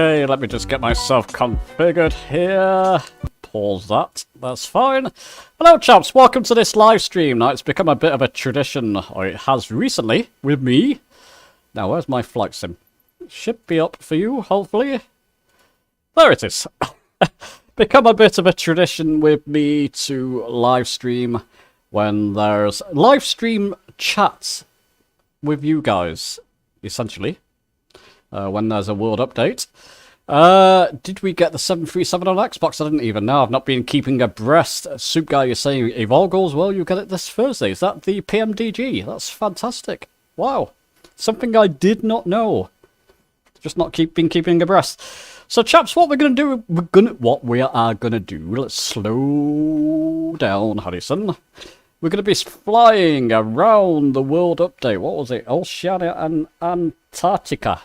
Okay, let me just get myself configured here. Pause that. That's fine. Hello, chaps. Welcome to this live stream. Now, it's become a bit of a tradition, or it has recently, with me. Now, where's my flight sim? Should be up for you, hopefully. There it is. Become a bit of a tradition with me to live stream when there's live stream chats with you guys, essentially. When there's a world update. Did we get the 737 on Xbox? I didn't even know. I've not been keeping abreast. Soup Guy, you're saying if all goes well, you get it this Thursday. Is that the PMDG? That's fantastic. Wow. Something I did not know. Just not been keeping abreast. So, chaps, what we're going to do, what we are going to do, let's slow down, Harrison. We're going to be flying around the world update. What was it? Oceania and Antarctica.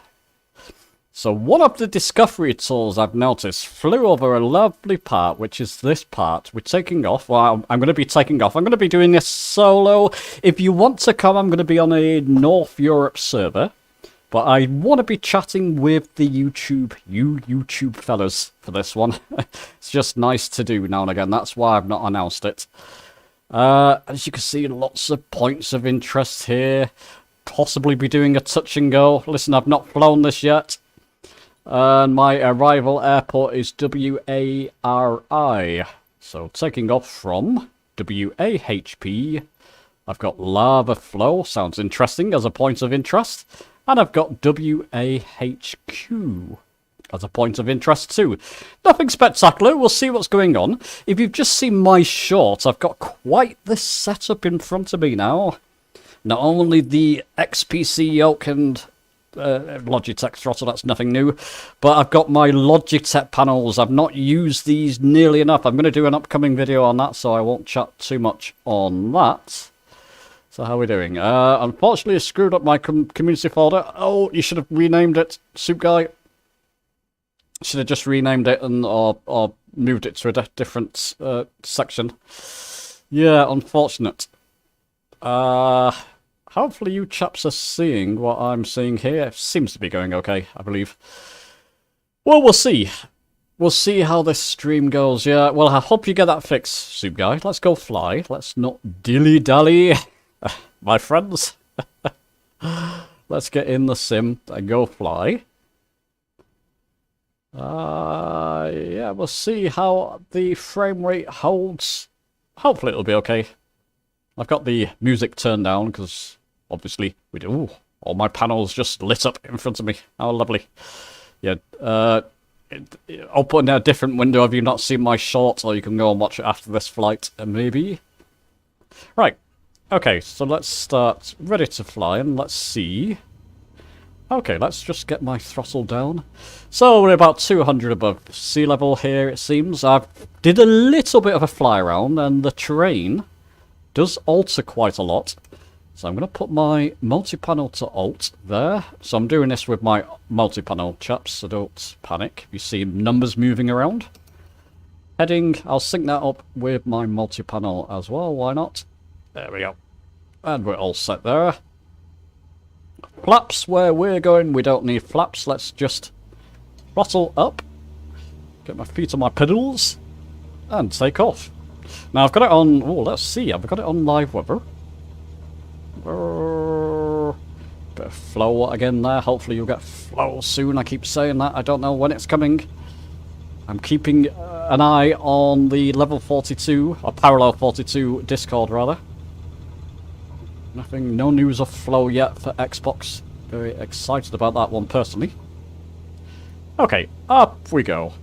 So one of the discovery tools I've noticed flew over a lovely part, which is this part. We're taking off. Well, I'm going to be taking off. I'm going to be doing this solo. If you want to come, I'm going to be on a North Europe server. But I want to be chatting with the YouTube fellas for this one. It's just nice to do now and again. That's why I've not announced it. As you can see, lots of points of interest here. Possibly be doing a touch and go. Listen, I've not flown this yet. And my arrival airport is WARI. So taking off from WAHP. I've got lava flow. Sounds interesting as a point of interest. And I've got WAHQ as a point of interest too. Nothing spectacular, we'll see what's going on. If you've just seen my short, I've got quite this setup in front of me now. Not only the XPC yoke and Logitech throttle, that's nothing new, but I've got my Logitech panels. I've not used these nearly enough. I'm going to do an upcoming video on that, so I won't chat too much on that. So how are we doing? Unfortunately, I screwed up my community folder. Oh, you should have renamed it, Soup Guy. Should have just renamed it and or moved it to a different section. Yeah, unfortunate. Hopefully you chaps are seeing what I'm seeing here. It seems to be going okay, I believe. Well, we'll see. We'll see how this stream goes. Yeah, well, I hope you get that fixed, Soup Guy. Let's go fly. Let's not dilly-dally, my friends. Let's get in the sim and go fly. Yeah, we'll see how the frame rate holds. Hopefully it'll be okay. I've got the music turned down because obviously we do. Ooh, all my panels just lit up in front of me. How lovely. Yeah, I'll put in a different window if you've not seen my short, or you can go and watch it after this flight, maybe. Right, okay, so let's start ready to fly and let's see. Okay, let's just get my throttle down. So we're about 200 above sea level here, it seems. I did a little bit of a fly around, and the terrain does alter quite a lot. So I'm going to put my multi-panel to alt there. So I'm doing this with my multi-panel, chaps, so don't panic. You see numbers moving around. Heading, I'll sync that up with my multi-panel as well, why not? There we go. And we're all set there. Flaps, where we're going, we don't need flaps. Let's just throttle up, get my feet on my pedals, and take off. Now I've got it on, oh, let's see, I've got it on live weather. Bit of flow again there, hopefully you'll get flow soon. I keep saying that, I don't know when it's coming. I'm keeping an eye on the level 42, or parallel 42 Discord rather. Nothing, no news of flow yet for Xbox. Very excited about that one personally. Okay, up we go.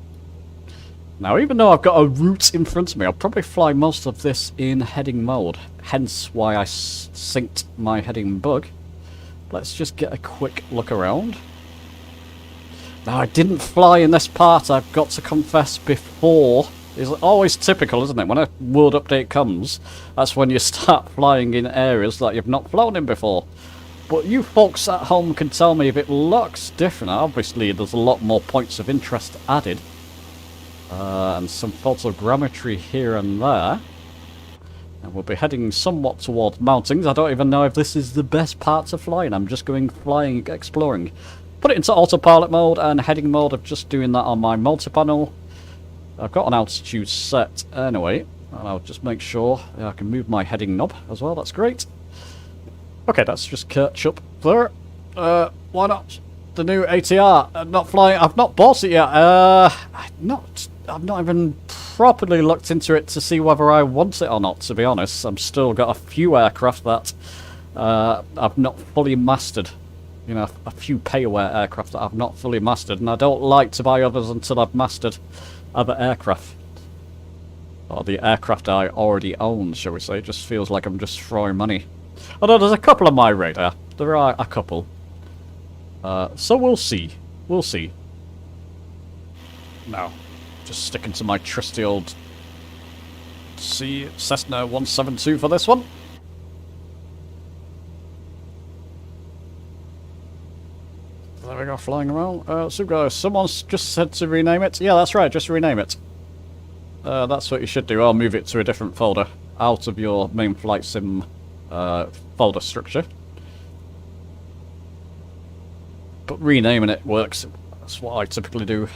Now, even though I've got a route in front of me, I'll probably fly most of this in heading mode. Hence why I synced my heading bug. Let's just get a quick look around. Now, I didn't fly in this part, I've got to confess, before. It's always typical, isn't it? When a world update comes, that's when you start flying in areas that you've not flown in before. But you folks at home can tell me if it looks different. Obviously, there's a lot more points of interest added. And some photogrammetry here and there. And we'll be heading somewhat towards mountains. I don't even know if this is the best part to flying. I'm just going flying, exploring. Put it into autopilot mode and heading mode. I'm just doing that on my multi-panel. I've got an altitude set anyway. And I'll just make sure I can move my heading knob as well. That's great. Okay, let's just catch up there. Why not? The new ATR. Not flying. I've not bought it yet. I've not even properly looked into it to see whether I want it or not, to be honest. I've still got a few aircraft that I've not fully mastered. You know, a few pay-aware aircraft that I've not fully mastered, and I don't like to buy others until I've mastered other aircraft. Or the aircraft I already own, shall we say. It just feels like I'm just throwing money. Although there's a couple on my radar. There are a couple. So we'll see. We'll see. Now, just sticking to my trusty old Cessna 172 for this one. There we go, flying around. So guys, someone's just said to rename it. Yeah, that's right, just rename it. That's what you should do. I'll move it to a different folder. Out of your main flight sim folder structure. But renaming it works. That's what I typically do.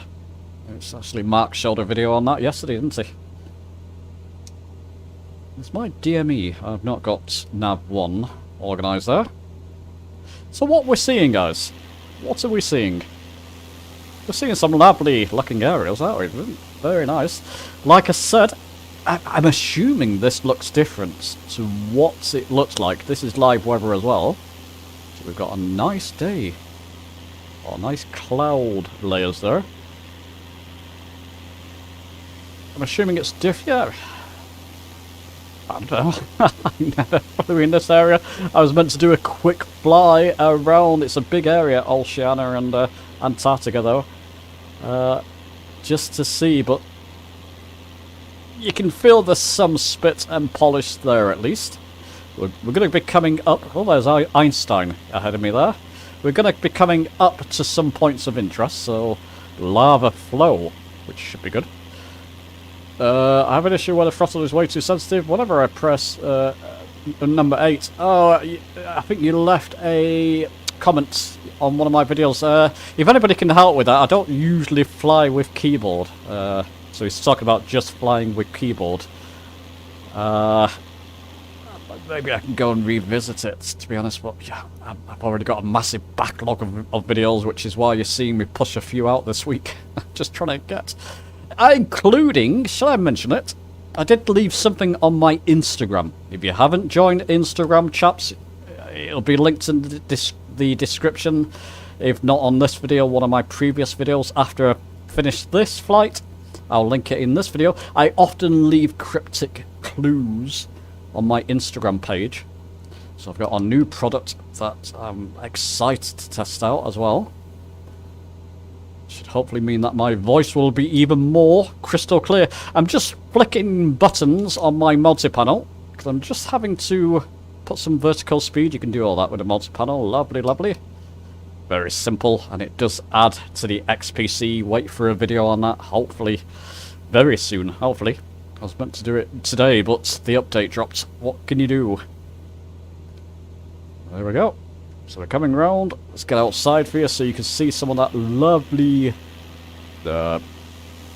It's actually Mark showed a video on that yesterday, didn't he? It's my DME. I've not got nav1 organised there. So what we're seeing, guys? What are we seeing? We're seeing some lovely looking aerials, aren't we? Very nice. Like I said, I'm assuming this looks different to what it looks like. This is live weather as well. we've got a nice day. Oh, nice cloud layers there. I'm assuming it's yeah. I don't know. I never flew in this area. I was meant to do a quick fly around. It's a big area, Oceania and Antarctica, though. Just to see, but you can feel there's some spit and polish there, at least. We're going to be coming up... Oh, there's Einstein ahead of me there. We're going to be coming up to some points of interest, so lava flow, which should be good. I have an issue where the throttle is way too sensitive. Whenever I press number 8... Oh, I think you left a comment on one of my videos. If anybody can help with that, I don't usually fly with keyboard. So he's talking about just flying with keyboard. Maybe I can go and revisit it, to be honest, but yeah, I've already got a massive backlog of videos, which is why you're seeing me push a few out this week. Just trying to get... Including, shall I mention it? I did leave something on my Instagram. If you haven't joined Instagram, chaps, it'll be linked in the description. If not on this video, one of my previous videos. After I finish this flight, I'll link it in this video. I often leave cryptic clues on my Instagram page. So I've got a new product that I'm excited to test out as well. Should hopefully mean that my voice will be even more crystal clear. I'm just flicking buttons on my multi-panel because I'm just having to put some vertical speed. You can do all that with a multi-panel. Lovely, lovely. Very simple, and it does add to the XPC. Wait for a video on that, hopefully very soon, hopefully. I was meant to do it today, but the update dropped. What can you do? There we go. So we're coming round. Let's get outside for you so you can see some of that lovely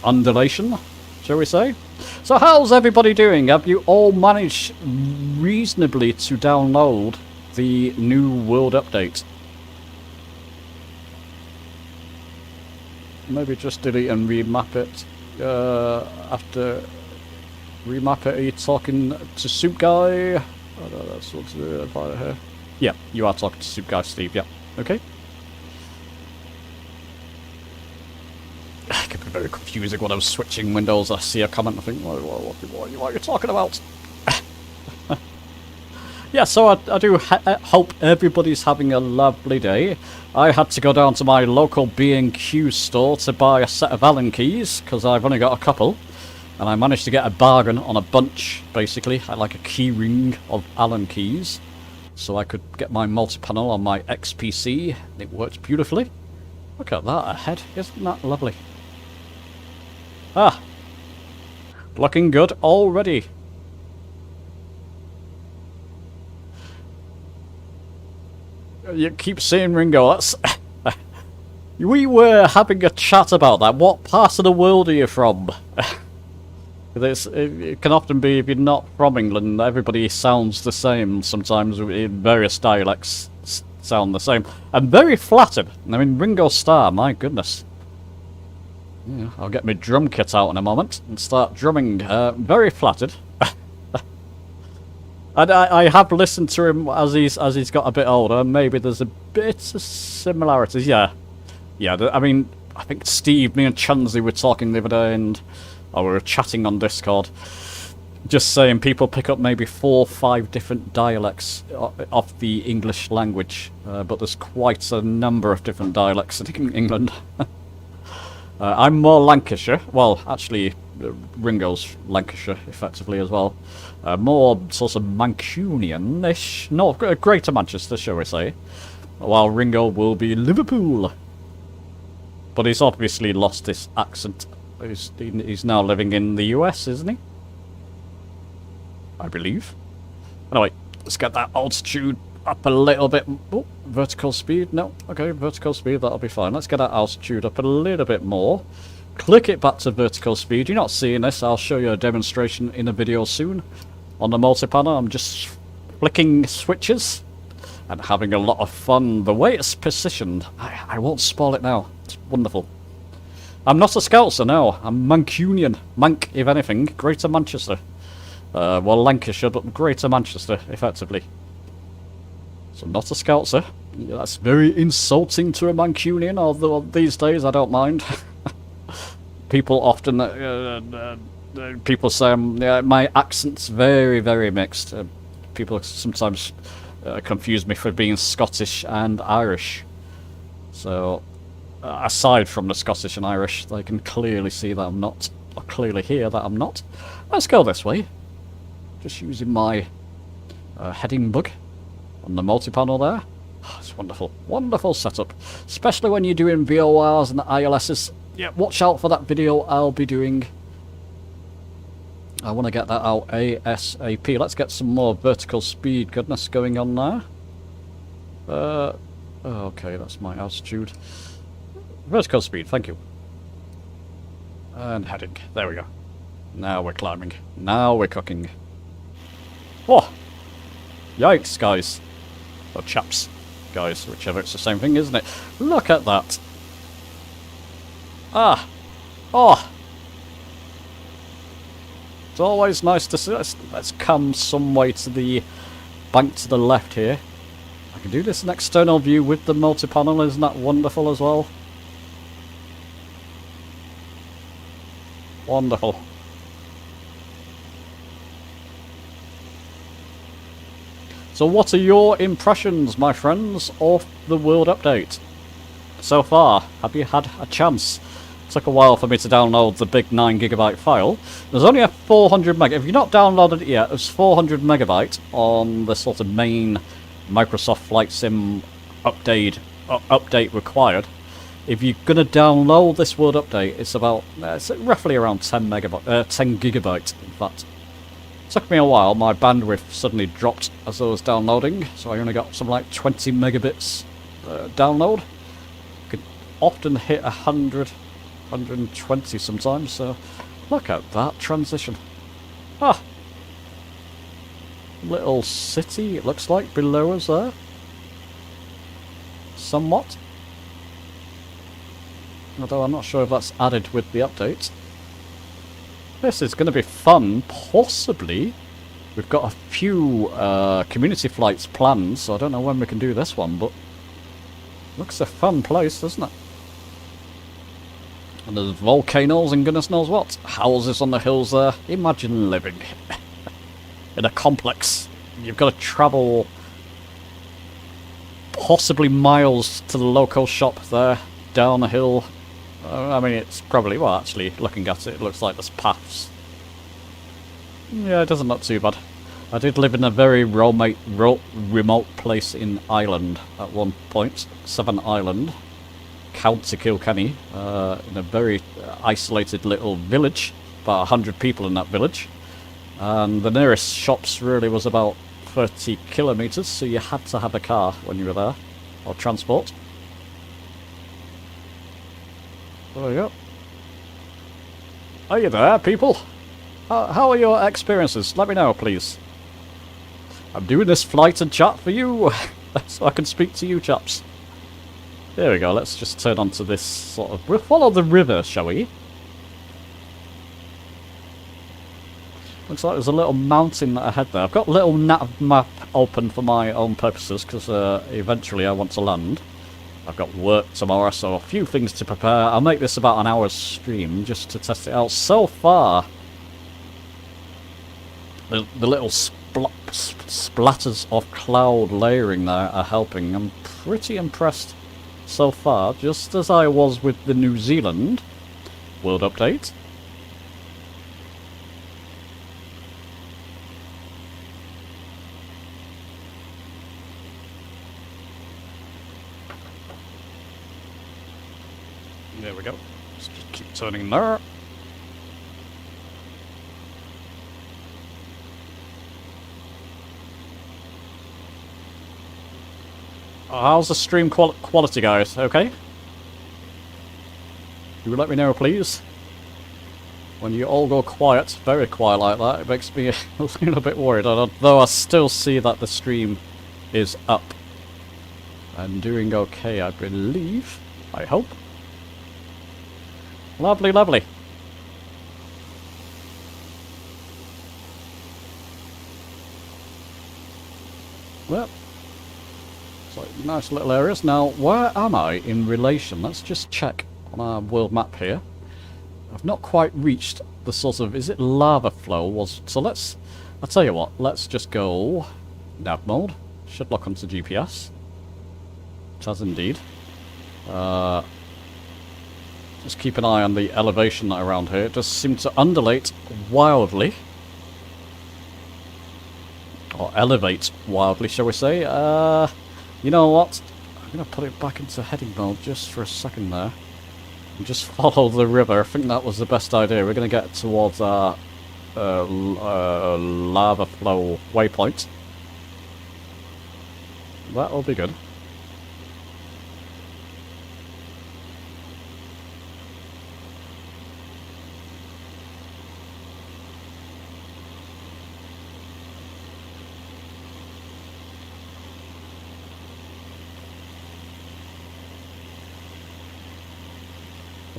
undulation, shall we say. So how's everybody doing? Have you all managed reasonably to download the new world update? Maybe just delete and remap it after... Remap it, are you talking to Soup Guy? Oh, no, that's what's about it here. Yeah, you are talking to Soup Guy, Steve, yeah. Okay. It can be very confusing when I'm switching windows. I see a comment and I think, what are you talking about? Yeah, so I do hope everybody's having a lovely day. I had to go down to my local B&Q store to buy a set of Allen keys, because I've only got a couple. And I managed to get a bargain on a bunch, basically. I like a key ring of Allen keys. So I could get my multi-panel on my XPC. It worked beautifully. Look at that ahead. Isn't that lovely? Ah. Looking good already. You keep saying Ringo. That's... We were having a chat about that. What part of the world are you from? It can often be, if you're not from England, everybody sounds the same. Sometimes various dialects sound the same. I'm very flattered. I mean, Ringo Starr, my goodness. Yeah, I'll get my drum kit out in a moment and start drumming. Very flattered. And I have listened to him as he's got a bit older. Maybe there's a bit of similarities. Yeah. I mean, I think Steve, me and Chansley were talking the other day, and... we were chatting on Discord, just saying people pick up maybe 4 or 5 different dialects of the English language, but there's quite a number of different dialects in England. I'm more Lancashire, well, actually, Ringo's Lancashire, effectively, as well. More sort of Mancunian-ish, no, Greater Manchester, shall we say, while Ringo will be Liverpool. But he's obviously lost his accent. He's now living in the US, isn't he? I believe. Anyway, let's get that altitude up a little bit. Oh, vertical speed? No. Okay, vertical speed, that'll be fine. Let's get that altitude up a little bit more. Click it back to vertical speed. You're not seeing this. I'll show you a demonstration in a video soon. On the multi-panel, I'm just flicking switches and having a lot of fun. The way it's positioned, I won't spoil it now. It's wonderful. I'm not a Scoutser, no. I'm Mancunian. Manc, if anything. Greater Manchester. Well, Lancashire, but Greater Manchester, effectively. So not a Scoutser. That's very insulting to a Mancunian, although these days I don't mind. People often, people say my accent's very, very mixed. People sometimes confuse me for being Scottish and Irish. So, aside from the Scottish and Irish, they can clearly see that I'm not, or clearly hear that I'm not. Let's go this way. Just using my heading bug on the multi-panel there. Oh, it's wonderful. Wonderful setup. Especially when you're doing VORs and ILSs. Yeah, watch out for that video I'll be doing. I want to get that out ASAP. Let's get some more vertical speed goodness going on there. Okay, that's my altitude. Vertical speed, thank you. And heading. There we go. Now we're climbing. Now we're cooking. Oh! Yikes, guys. Or chaps. Guys, whichever, it's the same thing, isn't it? Look at that. Ah! Oh! It's always nice to see. Let's come some way to the bank to the left here. I can do this in external view with the multi-panel. Isn't that wonderful as well? Wonderful. So what are your impressions, my friends, of the world update so far? Have you had a chance? It took a while for me to download the big 9GB file. There's only a 400 meg. If you've not downloaded it yet, there's 400 megabyte on the sort of main Microsoft Flight Sim update required. If you're gonna download this world update, it's about it's roughly around 10 gigabyte. In fact, it took me a while. My bandwidth suddenly dropped as I was downloading, so I only got some like 20 megabits download. Could often hit 100, 120 sometimes. So look at that transition. Ah, little city. It looks like below us there. Somewhat. Although I'm not sure if that's added with the update. This is going to be fun, possibly. We've got a few community flights planned, so I don't know when we can do this one, but looks a fun place, doesn't it? And there's volcanoes and goodness knows what. Houses on the hills there. Imagine living in a complex. You've got to travel possibly miles to the local shop there, down a hill. I mean, it's probably, well, actually, looking at it, it looks like there's paths. Yeah, it doesn't look too bad. I did live in a very remote place in Ireland at one point, Seven Island, County Kilkenny, in a very isolated little village, about 100 people in that village. And the nearest shops really was about 30 kilometres, so you had to have a car when you were there, or transport. There we go. Are you there, people? How are your experiences? Let me know, please. I'm doing this flight and chat for you, so I can speak to you chaps. There we go, let's just turn onto this sort of... We'll follow the river, shall we? Looks like there's a little mountain ahead there. I've got a little nav map open for my own purposes, because eventually I want to land. I've got work tomorrow, so a few things to prepare. I'll make this about an hour's stream just to test it out. So far, the little splatters of cloud layering there are helping. I'm pretty impressed so far, just as I was with the New Zealand world update. There we go. Just keep turning there. How's the stream quality, guys? Okay? You let me know, please. When you all go quiet, very quiet like that, it makes me a little bit worried. Although I still see that the stream is up. I'm doing okay, I believe. I hope. Lovely, lovely. Well, So nice little areas. Now, where am I in relation? Let's just check on our world map here. I've not quite reached the sort of... Is it lava flow? So let's... I'll tell you what. Let's just go... nav mode. Should lock onto GPS. It has indeed. Just keep an eye on the elevation around here. It does seem to undulate wildly. Or elevate wildly, shall we say. You know what? I'm going to put it back into heading mode just for a second there. And just follow the river. I think that was the best idea. We're going to get towards our lava flow waypoint. That'll be good.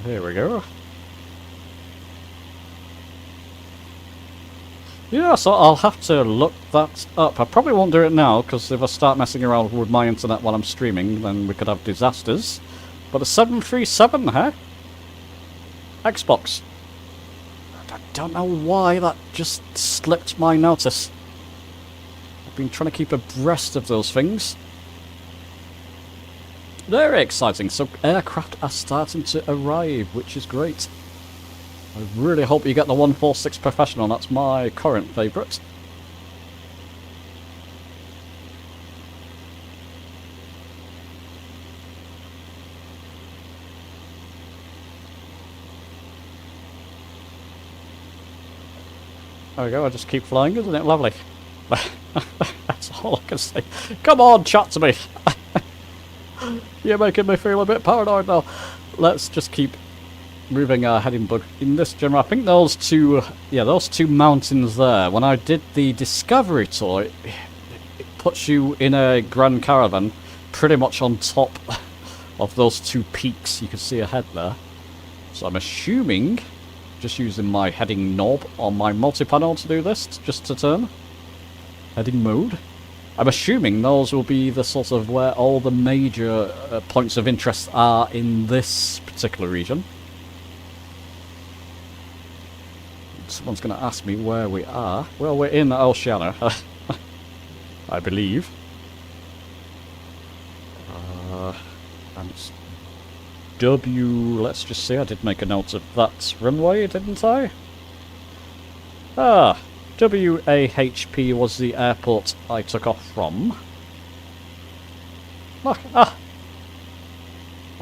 Here we go. Yeah, so I'll have to look that up. I probably won't do it now, because if I start messing around with my internet while I'm streaming, then we could have disasters. But a 737, huh? Xbox. I don't know why that just slipped my notice. I've been trying to keep abreast of those things. Very exciting. So aircraft are starting to arrive, which is great. I really hope you get the 146 Professional. That's my current favourite. There we go. I just keep flying. Isn't it lovely? That's all I can say. Come on, chat to me. You're making me feel a bit paranoid now. Let's just keep moving our heading bug in this general. I think those two, yeah, those two mountains there. When I did the Discovery tour, it puts you in a Grand Caravan pretty much on top of those two peaks you can see ahead there. So I'm assuming, just using my heading knob on my multi-panel to do this, just to turn heading mode. I'm assuming those will be the sort of where all the major points of interest are in this particular region. Someone's going to ask me where we are. Well, we're in Oceania, I believe. And it's W... Let's just see, I did make a note of that runway, didn't I? Ah, WAHP was the airport I took off from. Look, I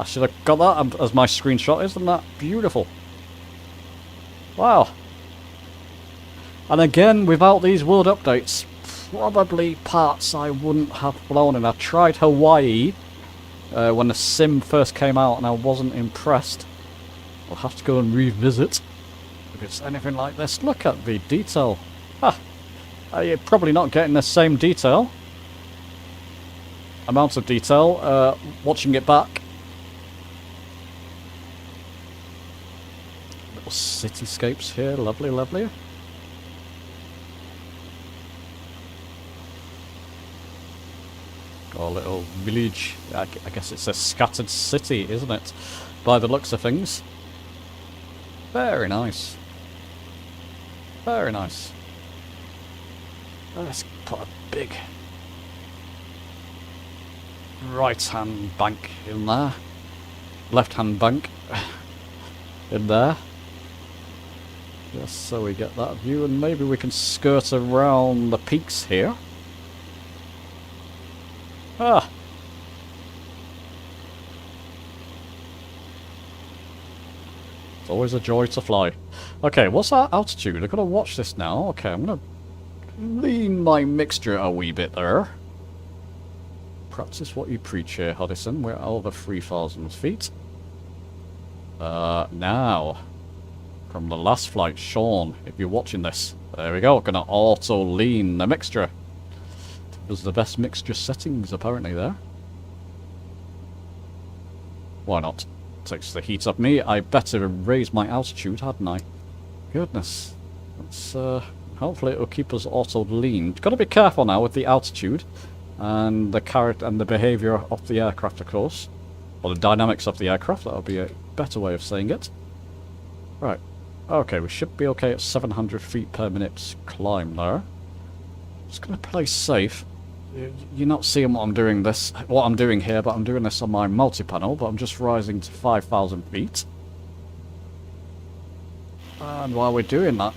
should have got that as my screenshot. Isn't that beautiful? Wow. And again, without these world updates, probably parts I wouldn't have flown in. I tried Hawaii when the sim first came out and I wasn't impressed. I'll have to go and revisit if it's anything like this. Look at the detail. You're probably not getting the same detail. Amount of detail, watching it back. Little cityscapes here, lovely, lovely. Got a little village. I guess it's a scattered city, isn't it? By the looks of things. Very nice. Very nice. Let's put a big right-hand bank in there. Left-hand bank in there. Just so we get that view, and maybe we can skirt around the peaks here. Ah! It's always a joy to fly. Okay, what's our altitude? I've got to watch this now. Okay, I'm going to lean my mixture a wee bit there. Practice what you preach here, Huddison. We're over 3,000 feet. Now, from the last flight, Sean, if you're watching this, there we go. Gonna auto lean the mixture. It was the best mixture settings apparently there. Why not? Takes the heat off me. I better raise my altitude, hadn't I? Goodness. Let's hopefully it'll keep us auto lean. Got to be careful now with the altitude. and the character and the behaviour of the aircraft, of course. Or the dynamics of the aircraft, that would be a better way of saying it. Right. Okay, we should be okay at 700 feet per minute climb there. Just gonna play safe. You're not seeing what I'm doing here, but I'm doing this on my multi-panel, but I'm just rising to 5,000 feet. And while we're doing that...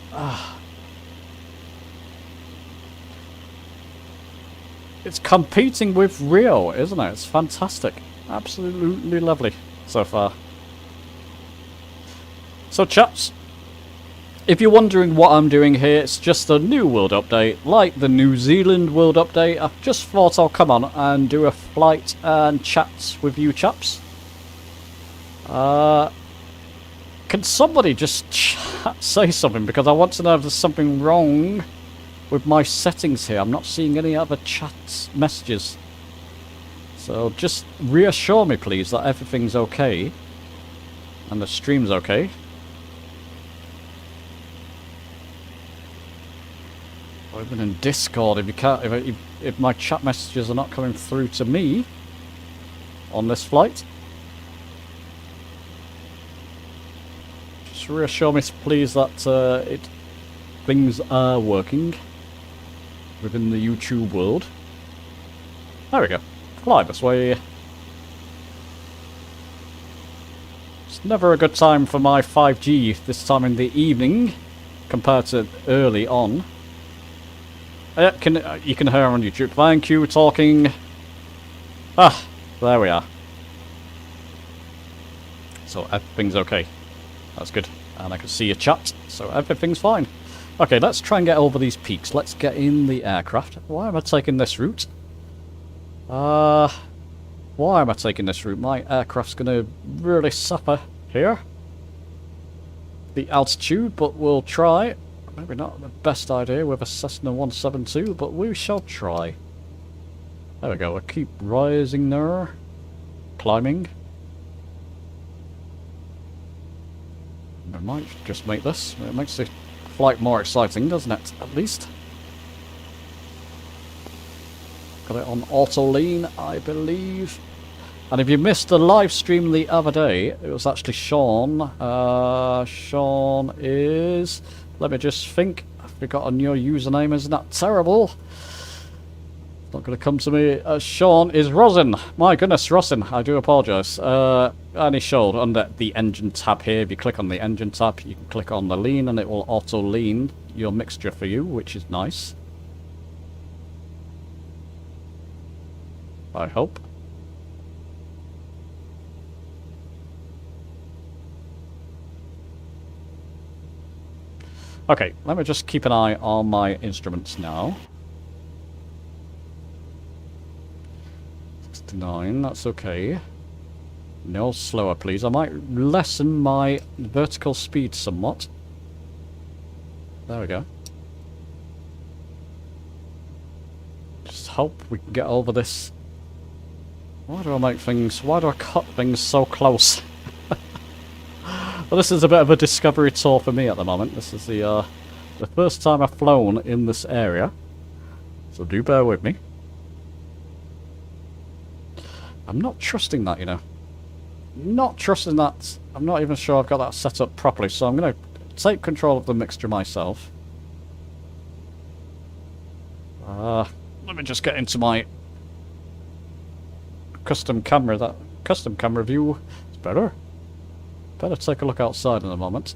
it's competing with Rio, isn't it? It's fantastic. Absolutely lovely so far. So chaps, if you're wondering what I'm doing here, it's just a new world update, like the New Zealand world update. I just thought I'll come on and do a flight and chat with you chaps. Can somebody just say something, because I want to know if there's something wrong with my settings here. I'm not seeing any other chat messages. So just reassure me please that everything's okay. And the stream's okay. Or even in Discord, if you can't, if my chat messages are not coming through to me on this flight. Just reassure me please that things are working within the YouTube world. There we go. Fly this way. It's never a good time for my 5G this time in the evening compared to early on. You can hear on YouTube. Thank you, talking. Ah, there we are. So everything's okay. That's good. And I can see your chat, so everything's fine. Okay, let's try and get over these peaks. Let's get in the aircraft. Why am I taking this route? Why am I taking this route? My aircraft's gonna really suffer here. The altitude, but we'll try. Maybe not the best idea with a Cessna 172, but we shall try. There we go, we'll keep rising there. Climbing. I might just make this. It makes the flight more exciting, doesn't it? At least. Got it on auto lean, I believe. And if you missed the live stream the other day, it was actually Sean. Sean is... Let me just think. I've forgotten your username. Isn't that terrible? It's not going to come to me. Sean is Rosin. My goodness, Rosin. I do apologise. And he showed under the engine tab here. If you click on the engine tab, you can click on the lean and it will auto lean your mixture for you, which is nice. I hope. Okay, let me just keep an eye on my instruments now. 69, that's okay. No slower, please. I might lessen my vertical speed somewhat. There we go. Just hope we can get over this. Why do I cut things so close? Well, this is a bit of a discovery tour for me at the moment. This is the first time I've flown in this area, so do bear with me. I'm not trusting that, you know. Not trusting that. I'm not even sure I've got that set up properly, so I'm going to take control of the mixture myself. Let me just get into my custom camera. That custom camera view is better. Better take a look outside in a moment.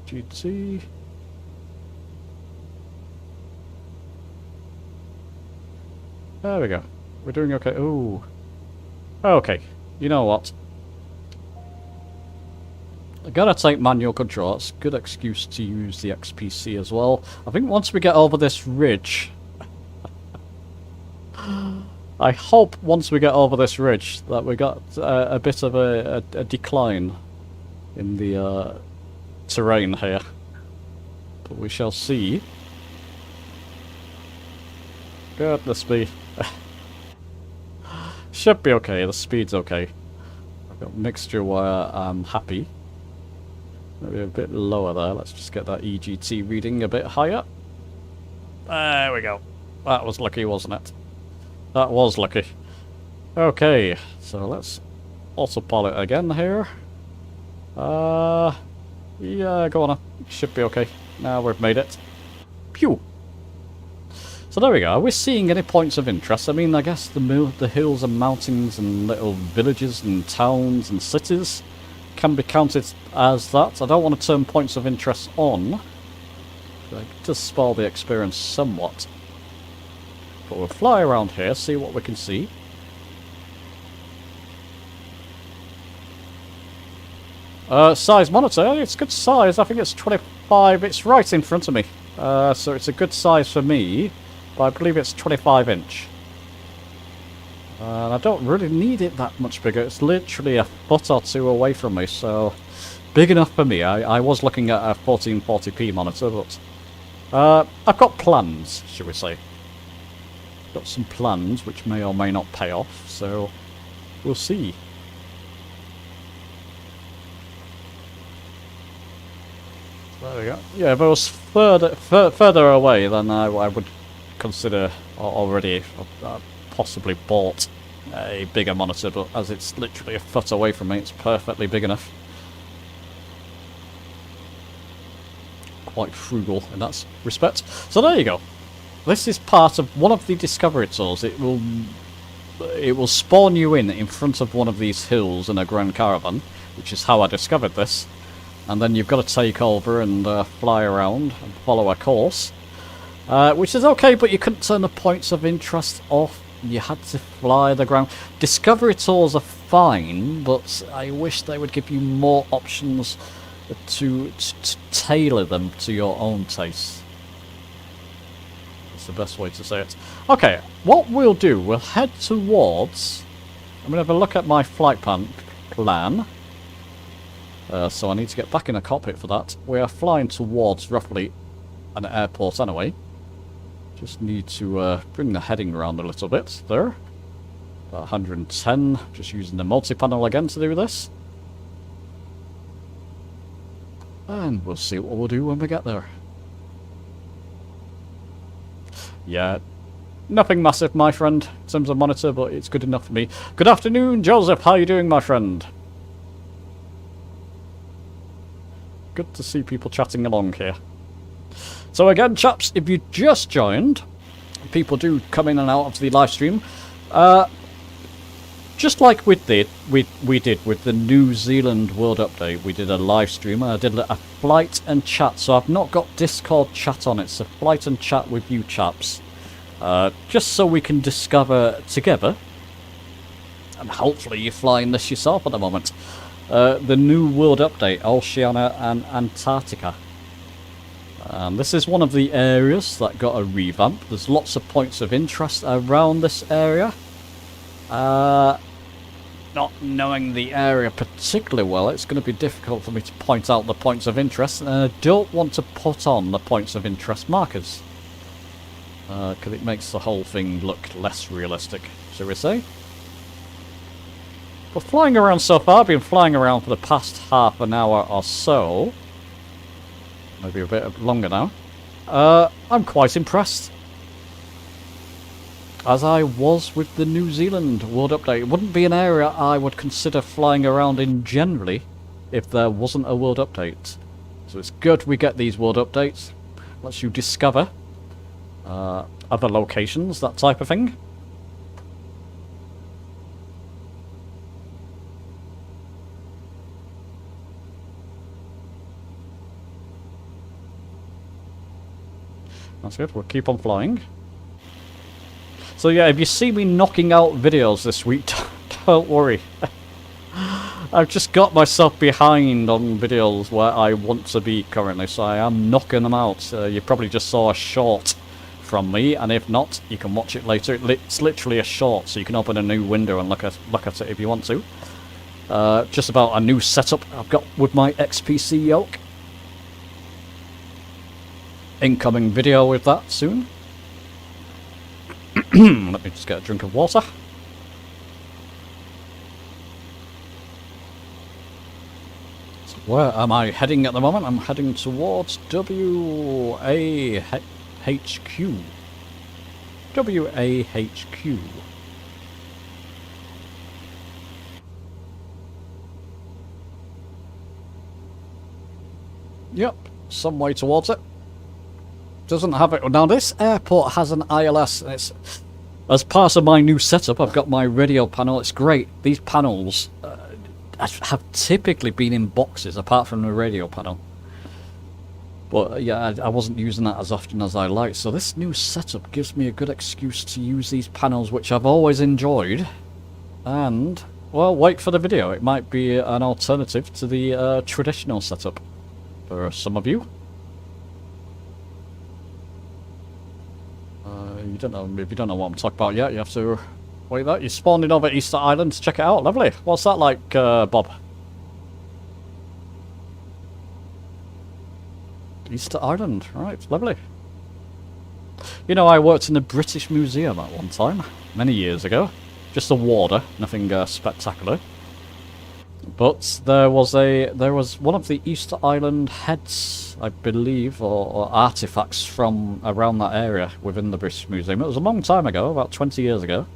GT. There we go. We're doing okay. Ooh. Okay. You know what? I gotta take manual control. It's a good excuse to use the XPC as well. I think once we get over this ridge... I hope once we get over this ridge that we got a bit of a decline in the terrain here. But we shall see. Goodness me. Should be okay, the speed's okay. I've got mixture where I'm happy. Maybe a bit lower there. Let's just get that EGT reading a bit higher. There we go. That was lucky, wasn't it? That was lucky. Okay, so let's autopilot again here. Yeah, go on. Should be okay. Now we've made it. Pew! So there we go. Are we seeing any points of interest? I mean, I guess the hills and mountains and little villages and towns and cities can be counted as that. I don't want to turn points of interest on. Just spoil the experience somewhat. But we'll fly around here, see what we can see. Size monitor, it's good size. I think it's 25. It's right in front of me. So it's a good size for me. But I believe it's 25 inch. And I don't really need it that much bigger. It's literally a foot or two away from me. So big enough for me. I was looking at a 1440p monitor, but I've got plans, should we say. Got some plans which may or may not pay off. So we'll see. There we go. Yeah, if I was further away, then I would consider already possibly bought a bigger monitor, but as it's literally a foot away from me, it's perfectly big enough. Quite frugal in that respect. So there you go. This is part of one of the discovery tours. It will spawn you in front of one of these hills in a Grand Caravan, which is how I discovered this. And then you've got to take over and fly around and follow a course. Which is okay, but you couldn't turn the points of interest off. You had to fly the ground. Discovery tours are fine, but I wish they would give you more options to tailor them to your own taste. That's the best way to say it. Okay, what we'll do, we'll head towards... I'm going to have a look at my flight plan. So I need to get back in a cockpit for that. We are flying towards roughly an airport anyway. Just need to bring the heading around a little bit there. About 110. Just using the multi-panel again to do this. And we'll see what we'll do when we get there. Yeah, nothing massive, my friend, in terms of monitor, but it's good enough for me. Good afternoon, Joseph. How are you doing, my friend? Good to see people chatting along here. So again, chaps, if you just joined, people do come in and out of the live stream. Just like we did with the New Zealand World Update, we did a live stream. I did a flight and chat, so I've not got Discord chat on it. It's a flight and chat with you chaps, just so we can discover together. And hopefully you're flying this yourself at the moment. The new World Update, Oceania and Antarctica. This is one of the areas that got a revamp. There's lots of points of interest around this area. Not knowing the area particularly well, it's going to be difficult for me to point out the points of interest, and I don't want to put on the points of interest markers, because it makes the whole thing look less realistic, shall we say. But flying around so far, I've been flying around for the past half an hour or so. Maybe a bit longer now. I'm quite impressed. As I was with the New Zealand World Update. It wouldn't be an area I would consider flying around in generally if there wasn't a World Update. So it's good we get these World Updates. Lets you discover other locations, that type of thing. That's good, we'll keep on flying. So yeah, if you see me knocking out videos this week, don't worry. I've just got myself behind on videos where I want to be currently, so I am knocking them out. You probably just saw a short from me, and if not, you can watch it later. It's literally a short, so you can open a new window and look at it if you want to. Just about a new setup I've got with my XPC yoke. Incoming video with that soon. Let me just get a drink of water. So where am I heading at the moment? I'm heading towards WAHQ. WAHQ. Yep, some way towards it. Doesn't have it. Now this airport has an ILS, and it's as part of my new setup. I've got my radio panel. It's great. These panels have typically been in boxes, apart from the radio panel. But yeah, I wasn't using that as often as I like. So this new setup gives me a good excuse to use these panels, which I've always enjoyed. And well, wait for the video. It might be an alternative to the traditional setup for some of you. You don't know, if you don't know what I'm talking about yet, you have to wait that. You're spawning over Easter Island to check it out. Lovely. What's that like, Bob? Easter Island, right, lovely. You know, I worked in the British Museum at one time, many years ago. Just a warder, nothing spectacular. But there was one of the Easter Island heads, I believe, or artifacts from around that area within the British Museum. It was a long time ago, about 20 years ago.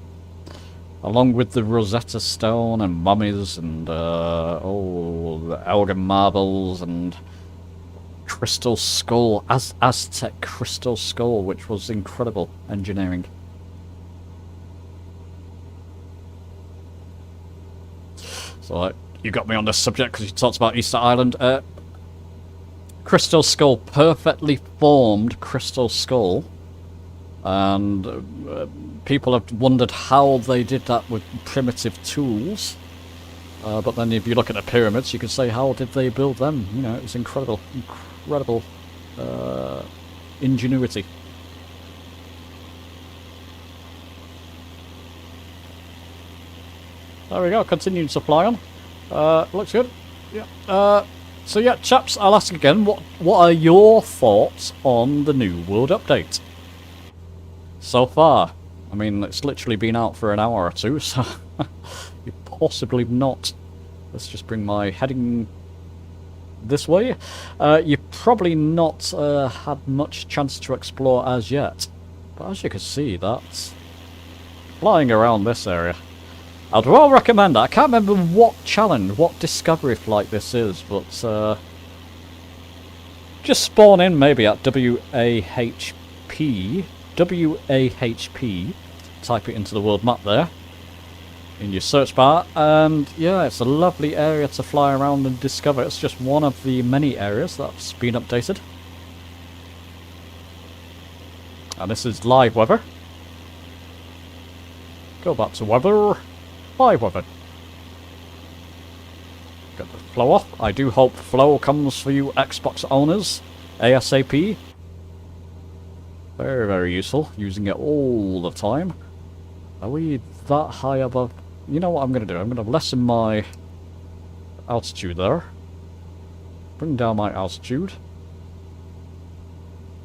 Along with the Rosetta Stone and mummies and the Elgin marbles and crystal skull, Aztec crystal skull, which was incredible engineering. So you got me on this subject because you talked about Easter Island. Crystal skull, perfectly formed crystal skull, and people have wondered how they did that with primitive tools. But then if you look at the pyramids, you can say, how did they build them? You know, it's incredible, incredible ingenuity. There we go, continuing to fly on. Looks good. Yeah. So yeah, chaps, I'll ask again, what are your thoughts on the new world update? So far, I mean, it's literally been out for an hour or two, so you possibly not. Let's just bring my heading this way. You've probably not had much chance to explore as yet, but as you can see, that's flying around this area. I'd well recommend that. I can't remember what challenge, what discovery flight this is, but just spawn in maybe at WAHP, type it into the world map there, in your search bar, and yeah, it's a lovely area to fly around and discover. It's just one of the many areas that's been updated. And this is live weather. Go back to weather. Live weather. Got the flow off. I do hope flow comes for you Xbox owners ASAP. Very, very useful. Using it all the time. Are we that high above? You know what I'm going to do? I'm going to lessen my altitude there. Bring down my altitude.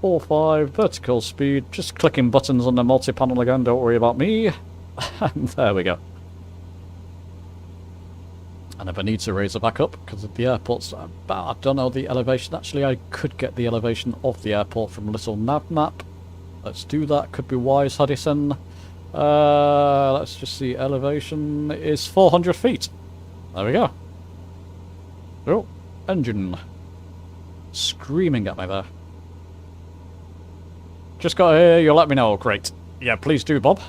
4-5, vertical speed. Just clicking buttons on the multi-panel again. Don't worry about me. And there we go. I never need to raise it back up because the airport's about, I don't know the elevation. Actually, I could get the elevation of the airport from a little nav map. Let's do that. Could be wise, Hudson. Let's just see. Elevation is 400 feet. There we go. Oh, engine screaming at me there. Just got here. You'll let me know. Great. Yeah, please do, Bob.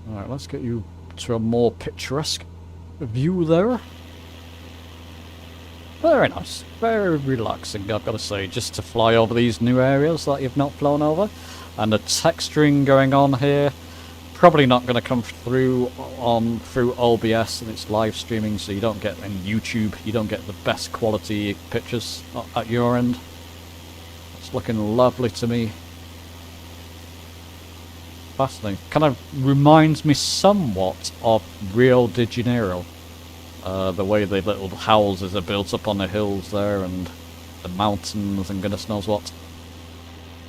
All right, let's get you to a more picturesque view there. Very nice, very relaxing, I've got to say, just to fly over these new areas that you've not flown over. And the texturing going on here, probably not going to come through through OBS, and it's live streaming, so you don't get in YouTube, you don't get the best quality pictures at your end. It's looking lovely to me. Fascinating. Kind of reminds me somewhat of Rio de Janeiro. The way the little houses are built up on the hills there, and the mountains and goodness knows what.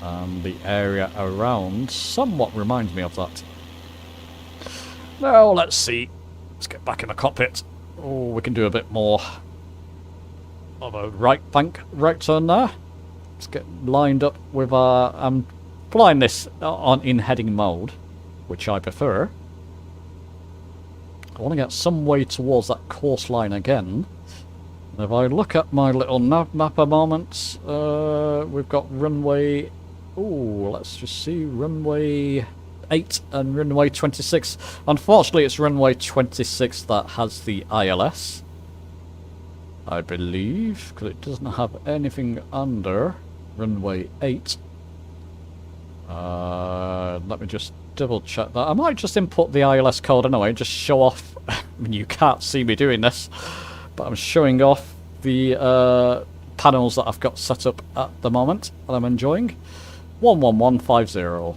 The area around somewhat reminds me of that. Now, let's see. Let's get back in the cockpit. Oh, we can do a bit more of a right turn there. Let's get lined up with our... I'm Flying this in heading mode, which I prefer. I want to get some way towards that coastline again. And if I look at my little nav map a moment, we've got runway... Ooh, let's just see, runway 8 and runway 26. Unfortunately, it's runway 26 that has the ILS, I believe, because it doesn't have anything under runway 8. Let me just double check that. I might just input the ILS code anyway, just show off. I mean, you can't see me doing this, but I'm showing off the panels that I've got set up at the moment, and I'm enjoying. 11150.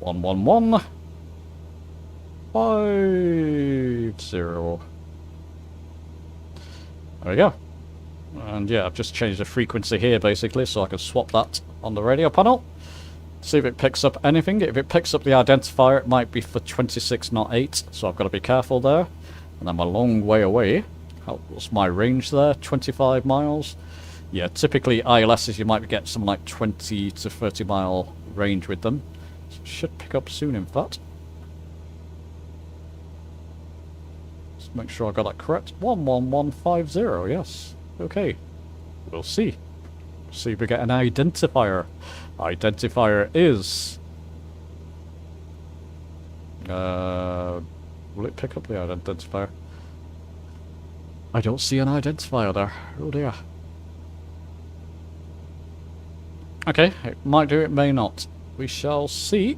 11150. There we go. And yeah, I've just changed the frequency here basically, so I can swap that on the radio panel. See if it picks up anything. If it picks up the identifier, it might be for 26, not 8, so I've got to be careful there. And I'm a long way away. What's my range there? 25 miles? Yeah, typically ILSs you might get some like 20 to 30 mile range with them. So it should pick up soon, in fact. Let's make sure I got that correct. 11150, yes. Okay. We'll see. See if we get an identifier. Identifier is... will it pick up the identifier? I don't see an identifier there. Oh dear. Okay, it might do, it may not. We shall see.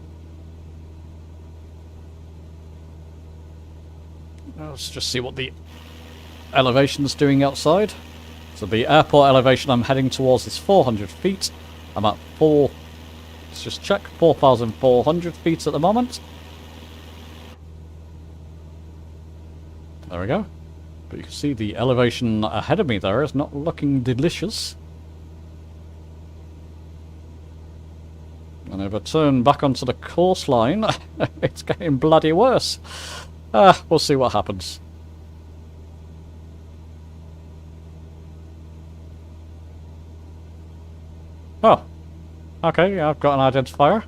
Let's just see what the elevation's doing outside. So the airport elevation I'm heading towards is 400 feet. I'm at let's just check, 4,400 feet at the moment. There we go. But you can see the elevation ahead of me there is not looking delicious. And if I turn back onto the coastline, it's getting bloody worse. We'll see what happens. Oh, okay, yeah, I've got an identifier.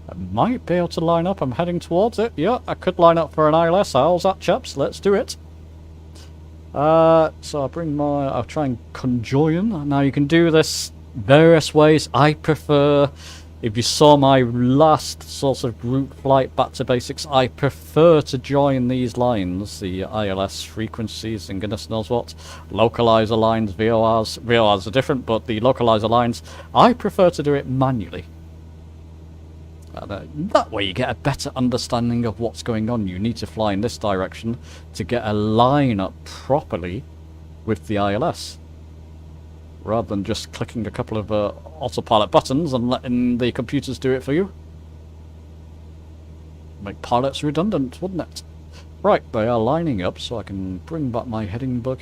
I might be able to line up, I'm heading towards it. Yeah, I could line up for an ILS. How's that, chaps? Let's do it. So I'll try and conjoin. Now you can do this various ways. I prefer, if you saw my last sort of route flight back to basics, I prefer to join these lines, the ILS frequencies and goodness knows what, localizer lines, VORs. VORs are different, but the localizer lines, I prefer to do it manually. That way you get a better understanding of what's going on. You need to fly in this direction to get a line up properly with the ILS, rather than just clicking a couple of autopilot buttons and letting the computers do it for you. Make pilots redundant, wouldn't it? Right, they are lining up, so I can bring back my heading bug.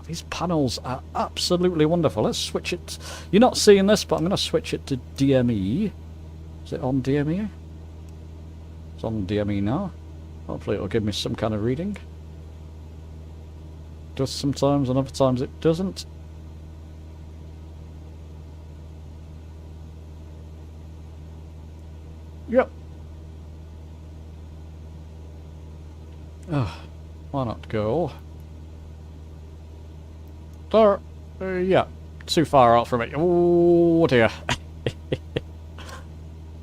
These panels are absolutely wonderful. Let's switch it. You're not seeing this, but I'm going to switch it to DME. Is it on DME? It's on DME now. Hopefully it'll give me some kind of reading. It does sometimes, and other times it doesn't. Yep. Oh, why not go? There. Yeah. Too far out from it. Oh dear.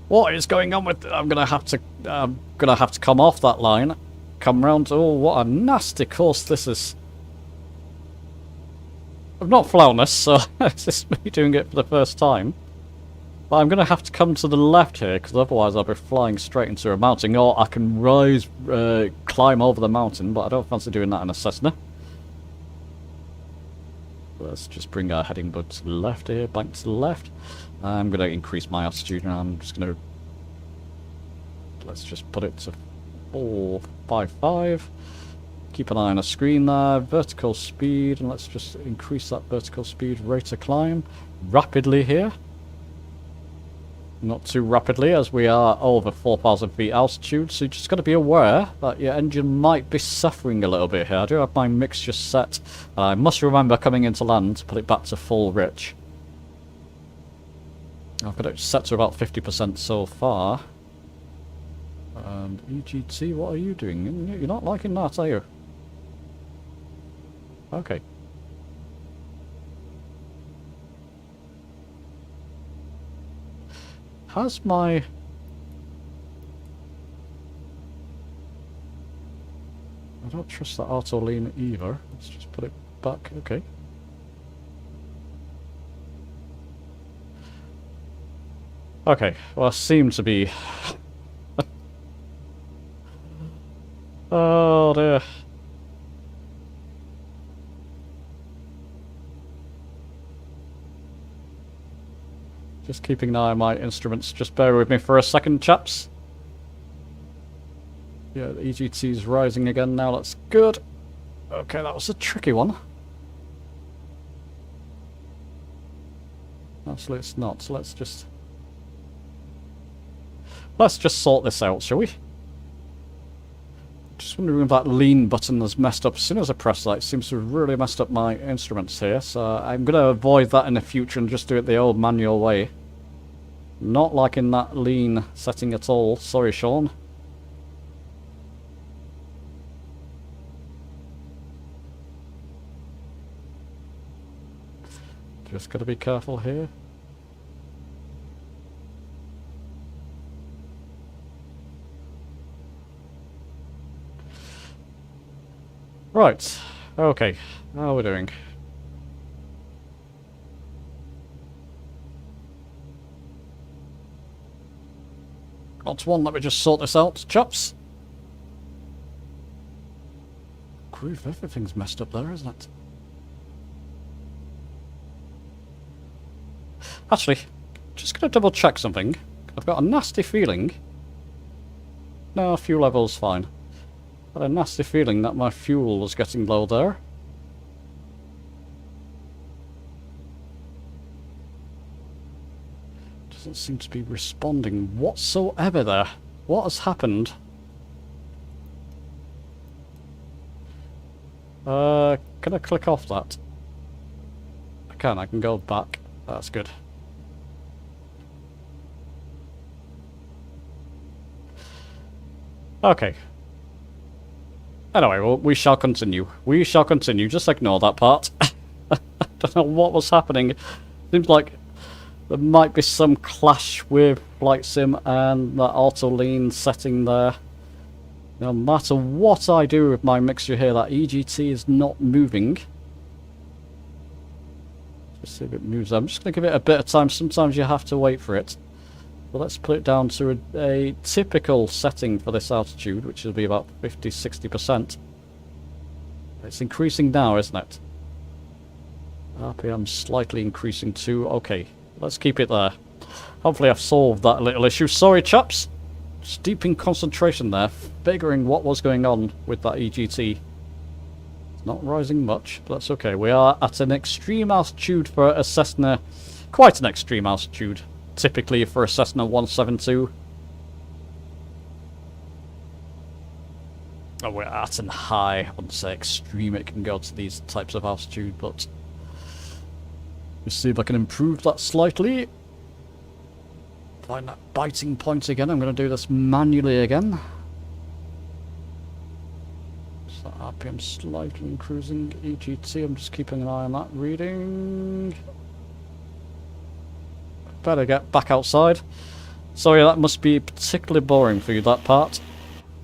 What is going on with... I'm gonna have to come off that line. Come round. Oh, what a nasty course this is. I've not flown this, so this is me doing it for the first time. But I'm going to have to come to the left here, because otherwise I'll be flying straight into a mountain. Or I can rise, climb over the mountain, but I don't fancy doing that in a Cessna. Let's just bring our heading bug to the left here, bank to the left. I'm going to increase my altitude, and I'm just going to... Let's just put it to 455. Keep an eye on the screen there. Vertical speed, and let's just increase that vertical speed rate of climb rapidly here. Not too rapidly, as we are over 4,000 feet altitude, so you just got to be aware that your engine might be suffering a little bit here. I do have my mixture set, and I must remember coming into land to put it back to full rich. I've got it set to about 50% so far. And EGT, what are you doing? You're not liking that, are you? Okay. Has my... I don't trust that auto lean either. Let's just put it back. Okay. Okay, well, I seem to be... Oh dear. Just keeping an eye on my instruments. Just bear with me for a second, chaps. Yeah, the EGT's rising again now. That's good. Okay, that was a tricky one. Actually, it's not. So let's just sort this out, shall we? Just wondering if that lean button has messed up. As soon as I press that, it seems to have really messed up my instruments here. So I'm going to avoid that in the future and just do it the old manual way. Not liking that lean setting at all. Sorry, Sean. Just got to be careful here. Right, okay, how are we doing? Got one, let me just sort this out, chaps. Grief, everything's messed up there, isn't it? Actually, just gonna double check something. I've got a nasty feeling... No, fuel level's fine. Had a nasty feeling that my fuel was getting low there. Doesn't seem to be responding whatsoever there. What has happened? Can I click off that? I can go back. That's good. Okay. Anyway, well, we shall continue. We shall continue. Just ignore that part. I don't know what was happening. Seems like there might be some clash with Flight Sim and that auto lean setting there. No matter what I do with my mixture here, that EGT is not moving. Let's see if it moves. I'm just going to give it a bit of time. Sometimes you have to wait for it. But let's put it down to a typical setting for this altitude, which will be about 50-60%. It's increasing now, isn't it? RPM slightly increasing too. Okay, let's keep it there. Hopefully I've solved that little issue. Sorry, chaps. Just deep in concentration there, figuring what was going on with that EGT. It's not rising much, but that's okay. We are at an extreme altitude for a Cessna. Quite an extreme altitude. Typically for a Cessna 172. Oh, we're at an high. I wouldn't say extreme it can go to these types of altitude, but let's see if I can improve that slightly. Find that biting point again. I'm going to do this manually again. So RPM slightly cruising. EGT, I'm just keeping an eye on that reading. Better get back outside. Sorry, that must be particularly boring for you, that part.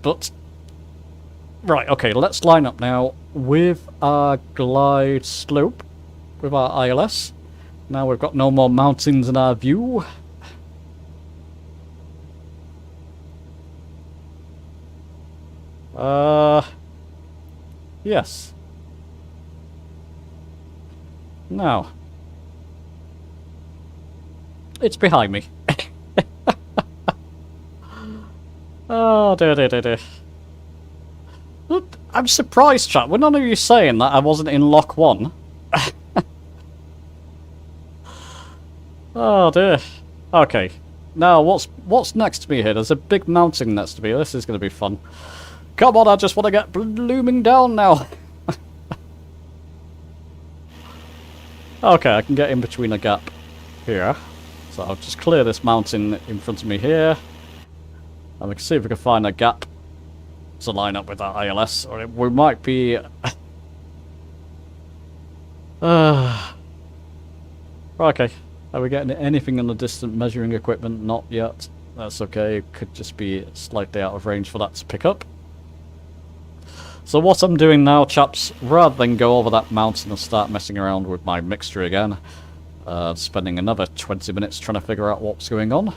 But, right, okay, let's line up now with our glide slope, with our ILS. Now we've got no more mountains in our view. Yes. Now. It's behind me. Oh, dear. Look, I'm surprised, chat. Were none of you saying that I wasn't in Lock 1? Oh, dear. Okay. Now, what's next to me here? There's a big mountain next to me. This is going to be fun. Come on, I just want to get blooming down now. Okay, I can get in between a gap here. So I'll just clear this mountain in front of me here. And we can see if we can find a gap to line up with that ILS. Or we might be... Okay. Are we getting anything on the distant measuring equipment? Not yet. That's okay. Could just be slightly out of range for that to pick up. So what I'm doing now, chaps, rather than go over that mountain and start messing around with my mixture again, spending another 20 minutes trying to figure out what's going on,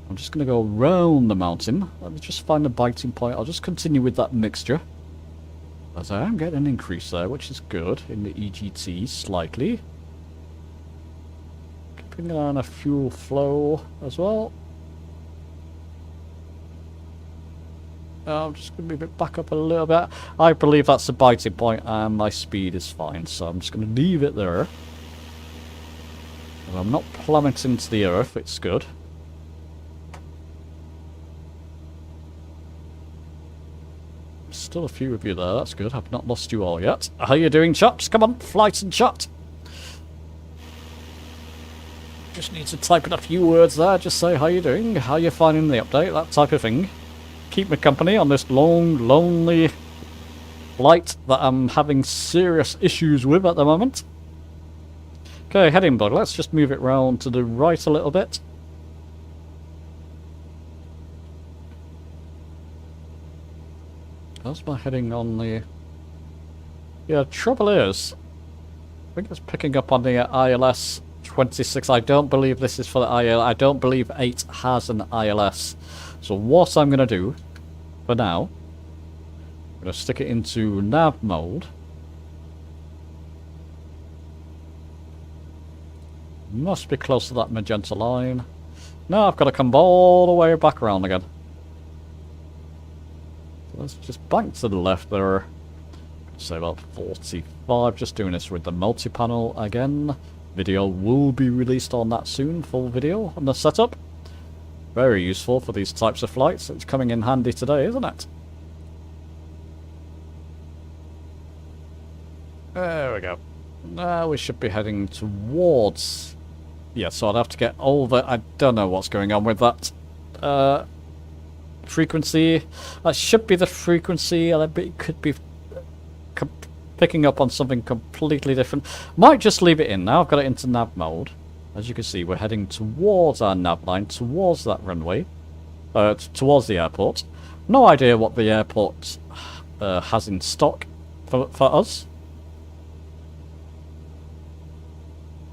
I'm just going to go around the mountain. Let me just find a biting point. I'll just continue with that mixture. As I am getting an increase there, which is good, in the EGT slightly. Keeping an eye on a fuel flow as well. I'm just going to move it back up a little bit. I believe that's the biting point and my speed is fine, so I'm just going to leave it there. If I'm not plummeting to the earth, it's good. Still a few of you there, that's good. I've not lost you all yet. How you doing, chaps? Come on, flight and chat. Just need to type in a few words there, just say how you doing, how you finding the update, that type of thing. Keep me company on this long, lonely flight that I'm having serious issues with at the moment. Okay, heading bug. Let's just move it round to the right a little bit. How's my heading on the... Yeah, trouble is, I think it's picking up on the ILS 26. I don't believe this is for the ILS. I don't believe 8 has an ILS. So what I'm going to do, for now, I'm going to stick it into nav mode. Must be close to that magenta line. No, I've got to come all the way back around again. So let's just bank to the left there. Say about 45. Just doing this with the multi-panel again. Video will be released on that soon. Full video on the setup. Very useful for these types of flights. It's coming in handy today, isn't it? There we go. Now we should be heading towards... Yeah, so I'd have to get over... I don't know what's going on with that frequency. That should be the frequency, and it could be picking up on something completely different. Might just leave it in now. I've got it into nav mode. As you can see, we're heading towards our nav line, towards that runway, towards the airport. No idea what the airport has in stock for us.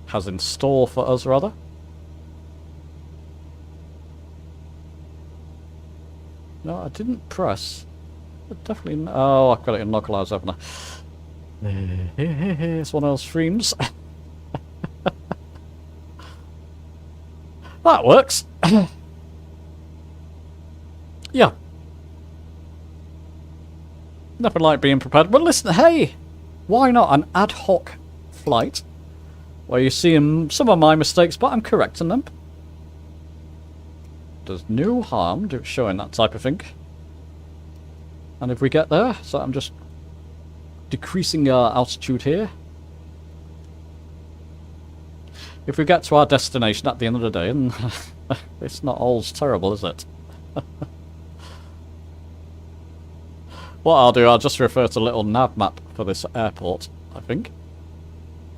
Has in store for us, rather. No, I didn't press. Definitely. Oh, I've got it in localize, haven't I? It's one of those streams. That works. Yeah. Never like being prepared. But listen, hey, why not an ad hoc flight where you're seeing some of my mistakes, but I'm correcting them. There's no harm to showing that type of thing. And if we get there, so I'm just decreasing our altitude here. If we get to our destination at the end of the day, and it's not all terrible, is it? What I'll do, I'll just refer to a little nav map for this airport, I think.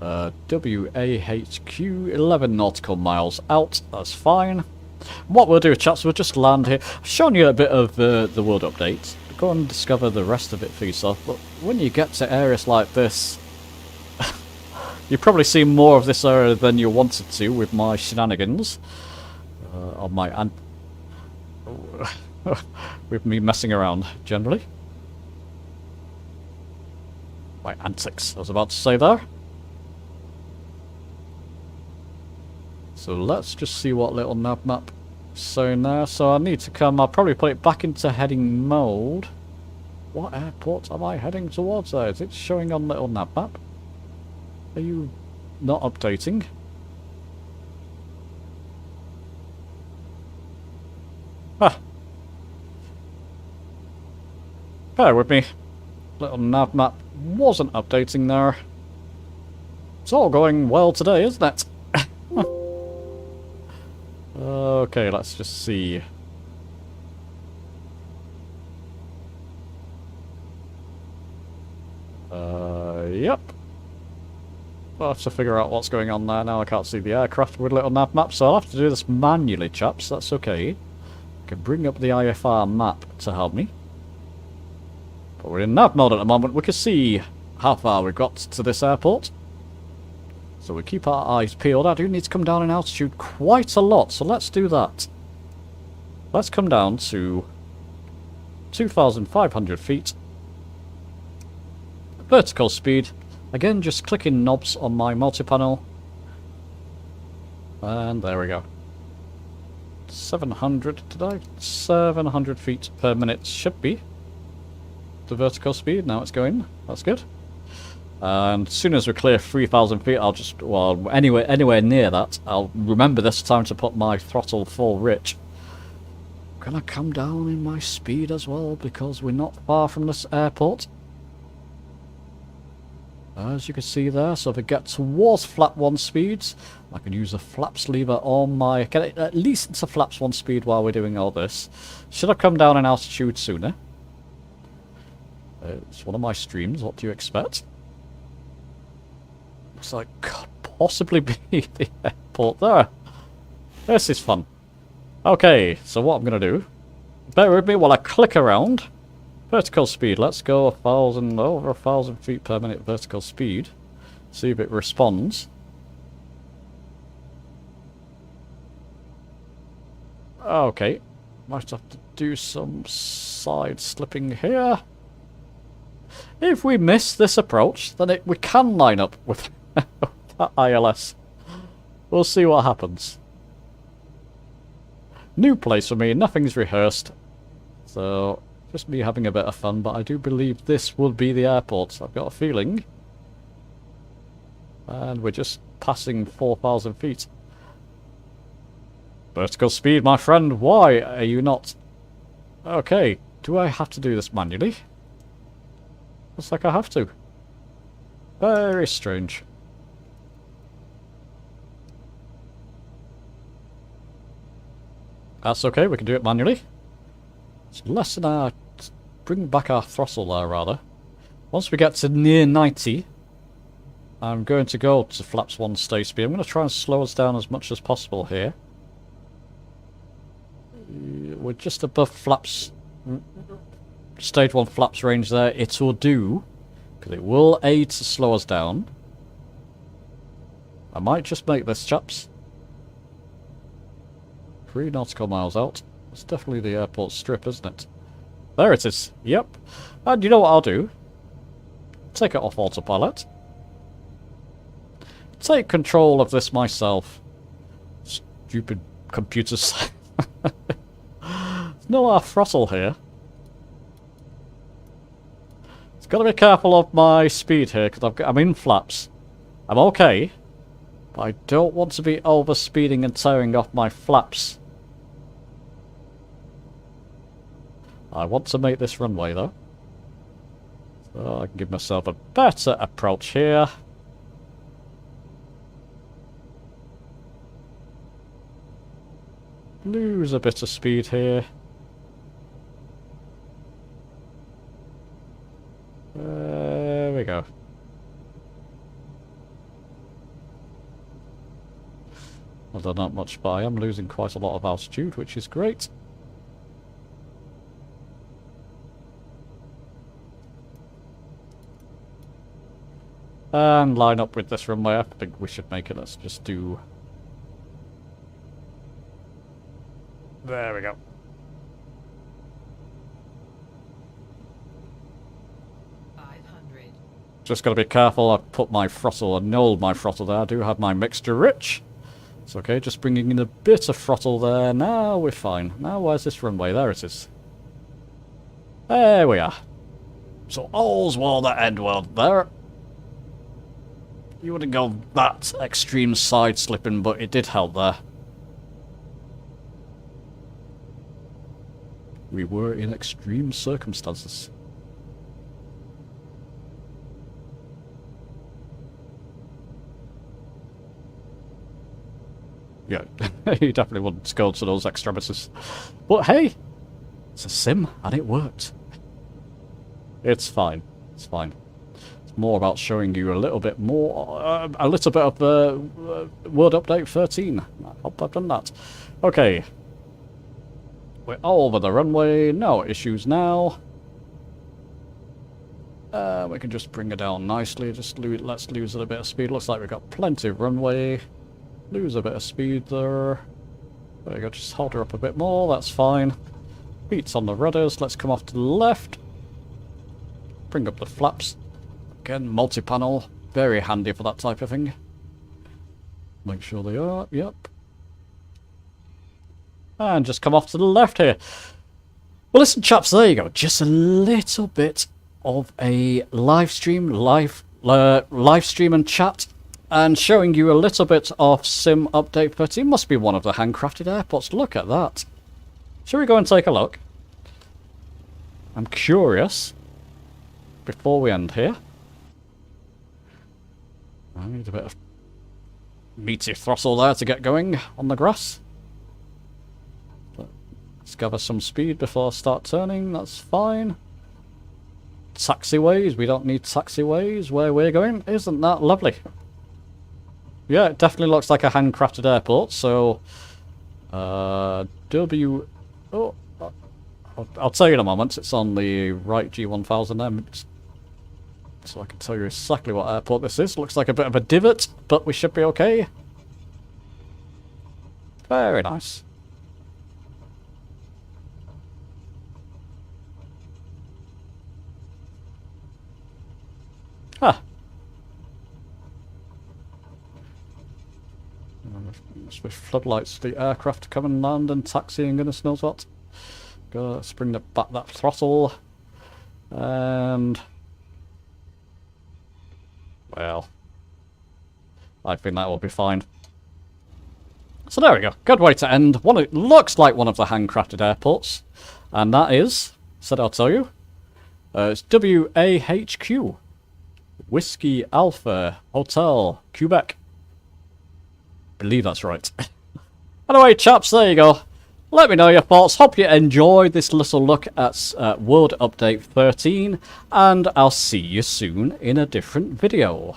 WAHQ, 11 nautical miles out, that's fine. What we'll do, chaps, we'll just land here. I've shown you a bit of the world update. Go and discover the rest of it for yourself, but when you get to areas like this, you probably see more of this area than you wanted to with my shenanigans. On my with me messing around, generally. My antics, I was about to say there. So let's just see what little nav map is saying there. So I need to come, I'll probably put it back into heading mode. What airport am I heading towards there? Is it showing on little nav map? Are you not updating? Ah. Bear with me. Little nav map wasn't updating there. It's all going well today, isn't it? Okay, let's just see. Yep. I'll have to figure out what's going on there now. I can't see the aircraft with a little nav map, so I'll have to do this manually, chaps. That's okay. I can bring up the IFR map to help me. But we're in nav mode at the moment. We can see how far we've got to this airport. So we keep our eyes peeled. I do need to come down in altitude quite a lot, so let's do that. Let's come down to 2,500 feet. Vertical speed. Again, just clicking knobs on my multi-panel. And there we go. 700 today. 700 feet per minute should be the vertical speed. Now it's going. That's good. And as soon as we clear 3,000 feet, I'll just, well, anywhere near that, I'll remember this time to put my throttle full rich. Can I come down in my speed as well, because we're not far from this airport? As you can see there, so if I get towards flap 1 speeds, I can use the flaps lever on my... Get it at least into flaps 1 speed while we're doing all this. Should I come down in altitude sooner? It's one of my streams, what do you expect? Looks like could possibly be the airport there. This is fun. Okay, so what I'm going to do... Bear with me while I click around. Vertical speed, let's go over 1,000 feet per minute vertical speed. See if it responds. Okay, might have to do some side slipping here. If we miss this approach, then we can line up with that ILS. We'll see what happens. New place for me, nothing's rehearsed. So... just me having a bit of fun, but I do believe this will be the airport. I've got a feeling. And we're just passing 4,000 feet. Vertical speed, my friend. Why are you not... Okay, do I have to do this manually? Looks like I have to. Very strange. That's okay, we can do it manually. It's less than our... Bring back our throttle there, rather. Once we get to near 90, I'm going to go to flaps 1 stay speed. I'm going to try and slow us down as much as possible here. We're just above flaps... Stage 1 flaps range there. It will do, because it will aid to slow us down. I might just make this, chaps. 3 nautical miles out. It's definitely the airport strip, isn't it? There it is. Yep. And you know what I'll do? Take it off autopilot. Take control of this myself. Stupid computers. There's no throttle here. It's got to be careful of my speed here, because I'm in flaps. I'm okay. But I don't want to be over speeding and tearing off my flaps. I want to make this runway, though. So I can give myself a better approach here. Lose a bit of speed here. There we go. Although not much, but I am losing quite a lot of altitude, which is great. And line up with this runway. I think we should make it. Let's just do... There we go. Just got to be careful. I've put my throttle, annulled my throttle there. I do have my mixture rich. It's okay, just bringing in a bit of throttle there. Now we're fine. Now where's this runway? There it is. There we are. So all's well that end well there. You wouldn't go that extreme side slipping, but it did help there. We were in extreme circumstances. Yeah. You definitely wouldn't go to those extremities. But hey, it's a sim, and it worked. It's fine. It's fine. It's more about showing you a little bit more, a little bit of World Update 13. I hope I've done that. Okay. We're all over the runway. No issues now. We can just bring her down nicely. Just let's lose a bit of speed. Looks like we've got plenty of runway. Lose a bit of speed there. There you go. Just hold her up a bit more. That's fine. Feet's on the rudders. Let's come off to the left. Bring up the flaps. Again, multi-panel. Very handy for that type of thing. Make sure they are. Yep. And just come off to the left here. Well, listen, chaps, there you go. Just a little bit of a live stream and chat, and showing you a little bit of Sim Update 13. Must be one of the handcrafted airports. Look at that. Shall we go and take a look? I'm curious. Before we end here, I need a bit of meaty throttle there to get going on the grass. Let's gather some speed before I start turning. That's fine. Taxiways. We don't need taxiways where we're going. Isn't that lovely? Yeah, it definitely looks like a handcrafted airport. So, Oh, I'll tell you in a moment. It's on the right G1000M. So I can tell you exactly what airport this is. Looks like a bit of a divot, but we should be okay. Very nice. Ah. With floodlights, the aircraft come and land and taxiing goodness knows what. Go, let's bring back that throttle. And... well, I think that will be fine. So there we go. Good way to end. It looks like one of the handcrafted airports. And that is, said I'll tell you, it's WAHQ. Whiskey Alpha Hotel, Quebec. Believe that's right. Anyway, chaps, there you go. Let me know your thoughts. Hope you enjoyed this little look at World Update 13. And I'll see you soon in a different video.